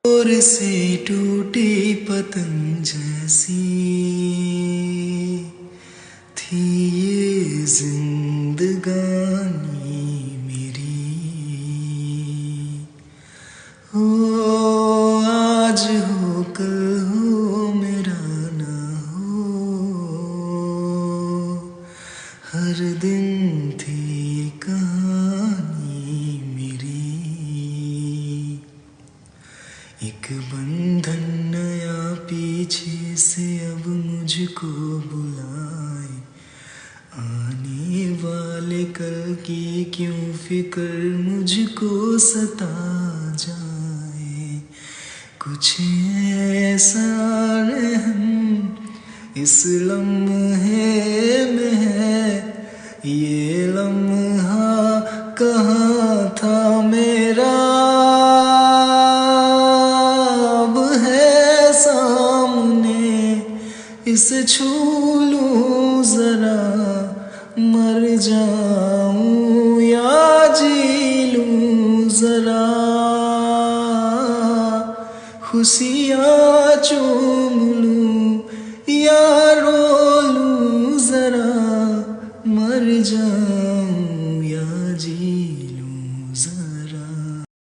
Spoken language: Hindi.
और से टूटी पतंग जैसी थी ये जिंदगानी मेरी। हो आज हो कल हो मेरा ना हो, हर दिन थी कहानी मेरी। एक बंधन नया पीछे से अब मुझको बुलाए, आने वाले कल की क्यों फिक्र मुझको सता जाए। कुछ ऐसा रहम इस लम्हे में है, ये लम्हा कहाँ था मेरा, अब है सामने इसे छू लूं जरा, मर जाऊं या जी लूं जरा। खुशियाँ चूम लूं या